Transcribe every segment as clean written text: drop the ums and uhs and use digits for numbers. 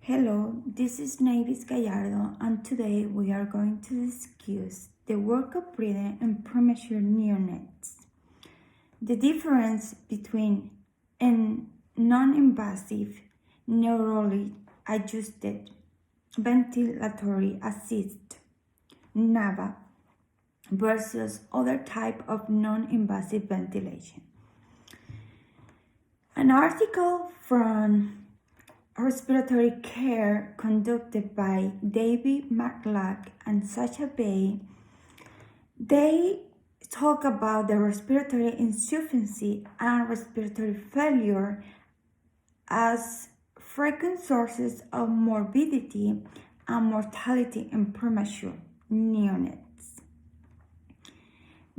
Hello, this is Navis Gallardo, and today we are going to discuss the work of breathing in premature neonates. The difference between a non-invasive, neurally adjusted ventilatory assist (NAVA) versus other type of non-invasive ventilation. An article from Respiratory Care conducted by David McLaugh and Sacha Bay, they talk about the respiratory insufficiency and respiratory failure as frequent sources of morbidity and mortality in premature neonates.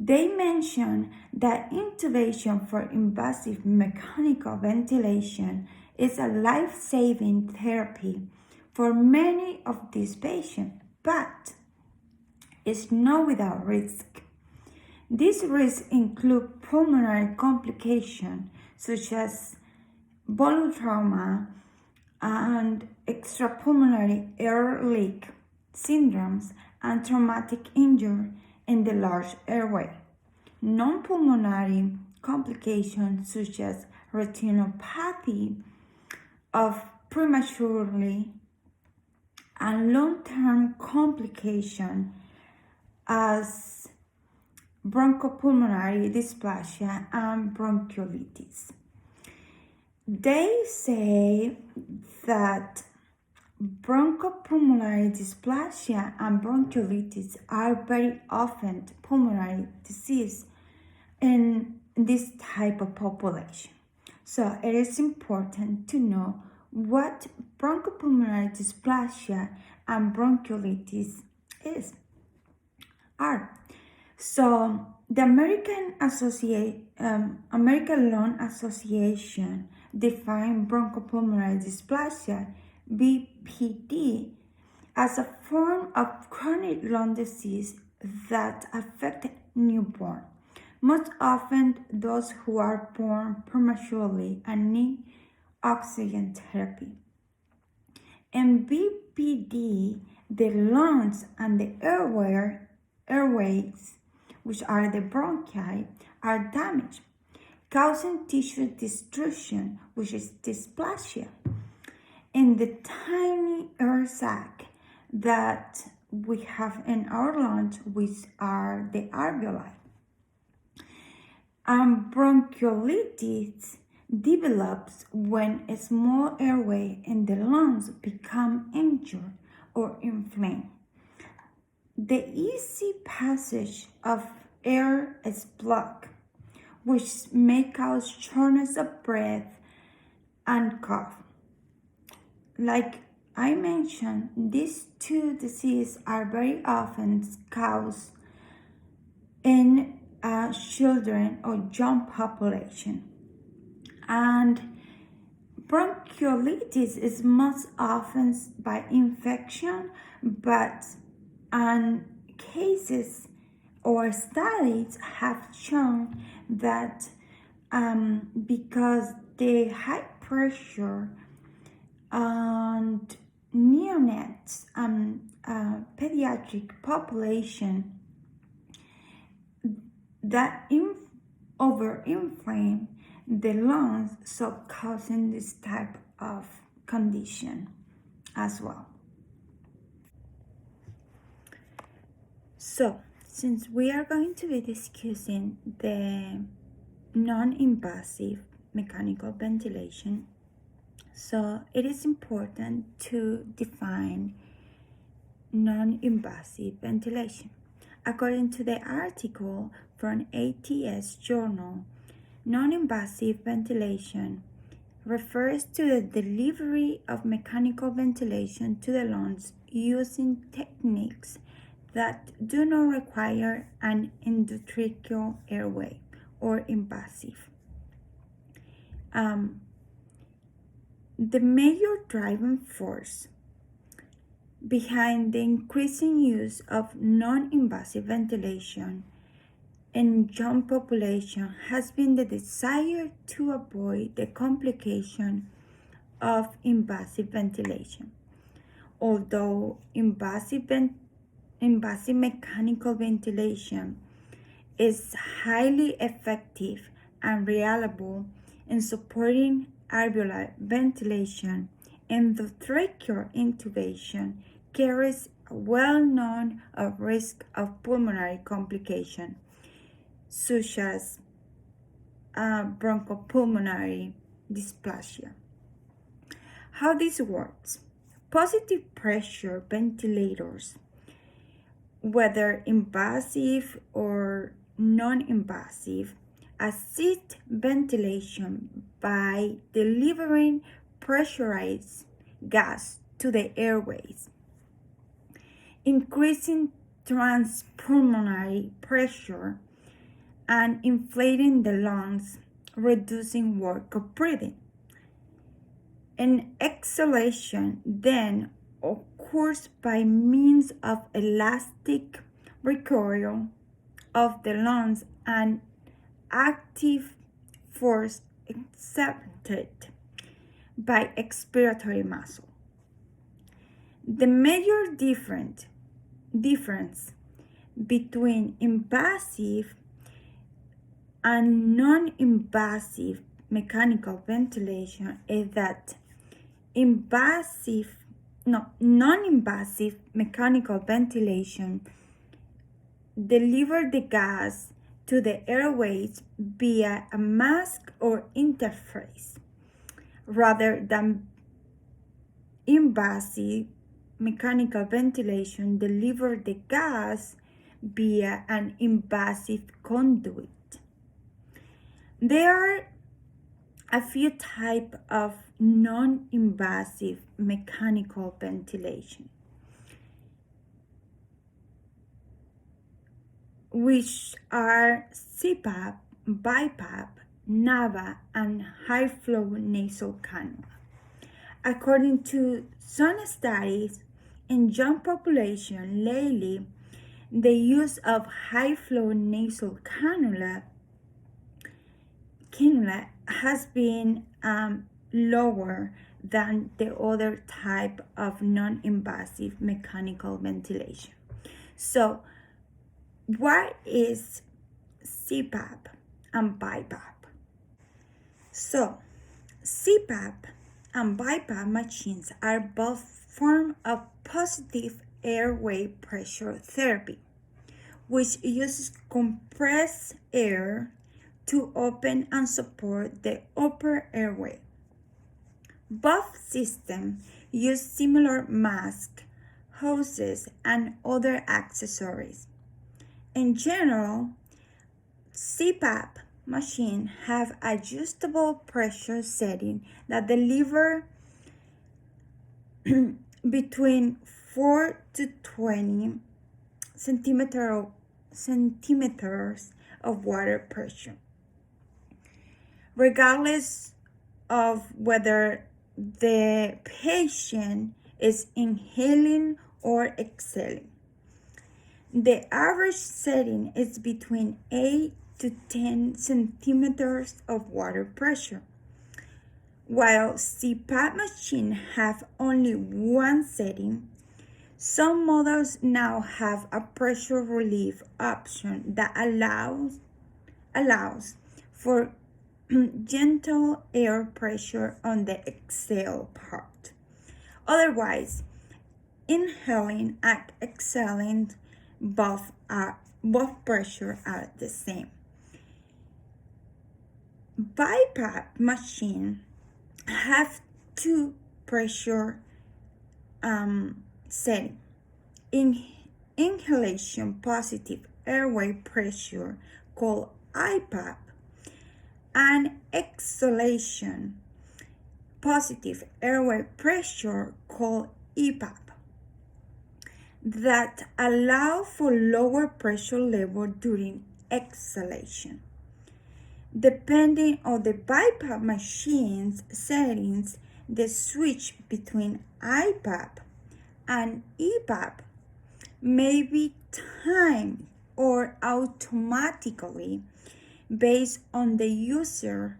They mention that intubation for invasive mechanical ventilation is a life-saving therapy for many of these patients, but it's not without risk. These risks include pulmonary complications such as trauma and extrapulmonary air leak syndromes and traumatic injury in the large airway. Non-pulmonary complications such as retinopathy of prematurely and long-term complications as bronchopulmonary dysplasia and bronchiolitis. They say that bronchopulmonary dysplasia and bronchiolitis are very often pulmonary disease in this type of population. So it is important to know what bronchopulmonary dysplasia and bronchiolitis are. So the American Lung Association defined bronchopulmonary dysplasia (BPD) as a form of chronic lung disease that affects newborn, most often those who are born prematurely and need oxygen therapy. In BPD, the lungs and the airways, which are the bronchi, are damaged, causing tissue destruction, which is dysplasia, in the tiny air sac that we have in our lungs, which are the alveoli. Bronchiolitis develops when a small airway in the lungs become injured or inflamed. The easy passage of air is blocked, which may cause shortness of breath and cough. Like I mentioned, these two diseases are very often caused in children or young population. And bronchiolitis is most often by infection, but cases or studies have shown that because the high pressure and neonates and pediatric population that overinflame the lungs, so causing this type of condition as well. So, since we are going to be discussing the non-invasive mechanical ventilation, so it is important to define non-invasive ventilation. According to the article from ATS Journal, non-invasive ventilation refers to the delivery of mechanical ventilation to the lungs using techniques that do not require an endotracheal airway or invasive. The major driving force behind the increasing use of non-invasive ventilation in young population has been the desire to avoid the complication of invasive ventilation. Although invasive mechanical ventilation is highly effective and reliable in supporting alveolar ventilation, endotracheal intubation carries a well-known risk of pulmonary complication, such as bronchopulmonary dysplasia. How this works: positive pressure ventilators, whether invasive or non-invasive, assist ventilation by delivering pressurized gas to the airways, increasing transpulmonary pressure and inflating the lungs, reducing work of breathing. An exhalation then occurs by means of elastic recoil of the lungs and active force exerted by expiratory muscle. The major difference between invasive and non-invasive mechanical ventilation is that non-invasive mechanical ventilation delivers the gas to the airways via a mask or interface, rather than invasive mechanical ventilation delivers the gas via an invasive conduit. There are a few types of non-invasive mechanical ventilation, which are CPAP, BiPAP, NAVA, and high-flow nasal cannula. According to some studies in young population lately, the use of high-flow nasal cannula has been lower than the other type of non-invasive mechanical ventilation. So, what is CPAP and BiPAP? So, CPAP and BiPAP machines are both forms of positive airway pressure therapy, which uses compressed air to open and support the upper airway. Both systems use similar masks, hoses, and other accessories. In general, CPAP machines have adjustable pressure setting that deliver between 4 to 20 centimeters of water pressure, regardless of whether the patient is inhaling or exhaling. The average setting is between 8 to 10 centimeters of water pressure. While CPAP machines have only one setting, some models now have a pressure relief option that allows for gentle air pressure on the exhale part. Otherwise, inhaling and exhaling both pressure are the same. BiPAP machines have two pressure settings. Inhalation positive airway pressure called IPAP, and exhalation positive airway pressure called EPAP, that allow for lower pressure level during exhalation. Depending on the BiPAP machine's settings, the switch between IPAP and EPAP may be timed or automatically based on the user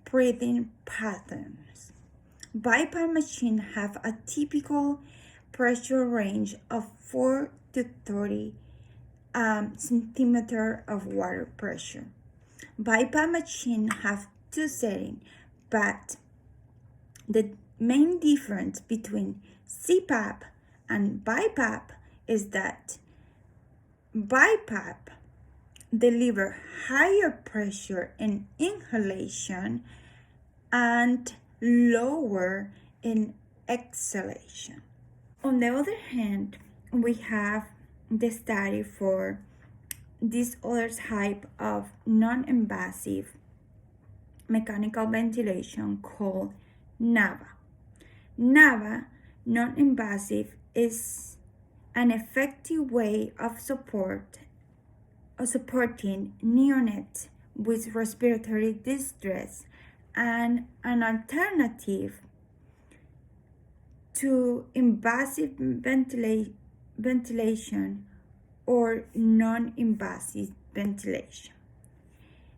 breathing patterns. BiPAP machines have a typical pressure range of 4 to 30 centimeter of water pressure. BiPAP machine have two settings, but the main difference between CPAP and BiPAP is that BiPAP deliver higher pressure in inhalation and lower in exhalation. On the other hand, we have the study for this other type of non-invasive mechanical ventilation called NAVA. NAVA, non-invasive, is an effective way of supporting neonates with respiratory distress and an alternative to invasive ventilation or non-invasive ventilation.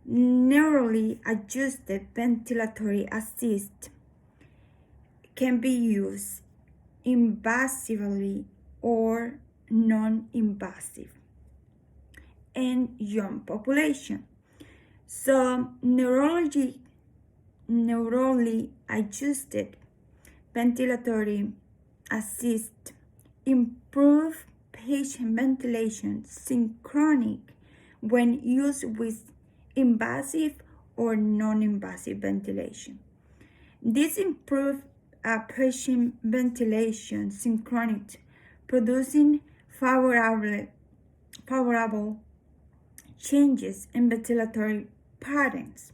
Neurally adjusted ventilatory assist can be used invasively or non-invasive in young population. So neurally adjusted ventilatory assist improve patient ventilation synchronic when used with invasive or non-invasive ventilation. This improves patient ventilation synchronic, producing favorable changes in ventilatory patterns,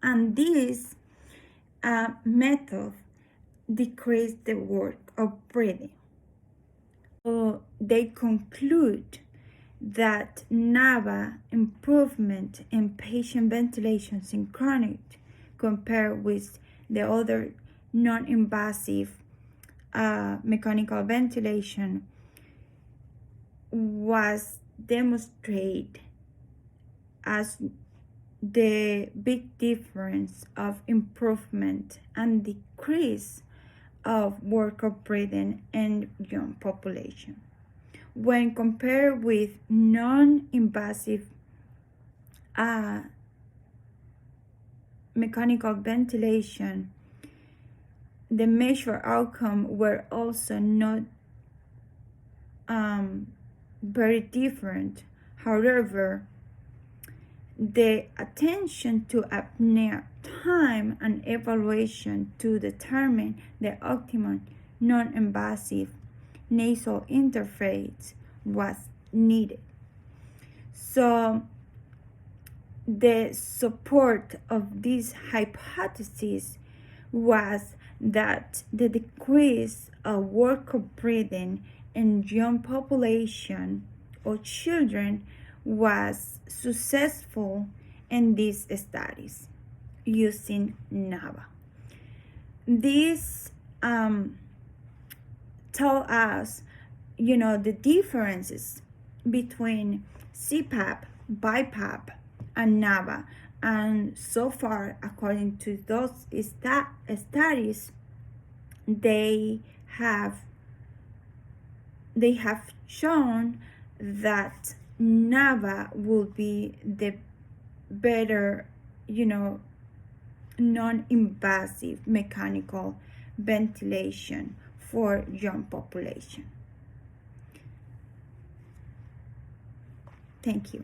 and this method decrease the work of breathing. So they conclude that NAVA improvement in patient ventilation synchronic compared with the other non-invasive mechanical ventilation was demonstrated as the big difference of improvement and decrease of work of breathing in young population. When compared with non-invasive mechanical ventilation, the measured outcome were also not very different. However, the attention to apnea time and evaluation to determine the optimum non-invasive nasal interface was needed. So the support of this hypothesis was that the decrease of work of breathing in young population or children was successful in these studies using NAVA. This tell us, the differences between CPAP, BiPAP, and NAVA. And so far, according to those studies, they have shown that NAVA will be the better, non-invasive mechanical ventilation for young population. Thank you.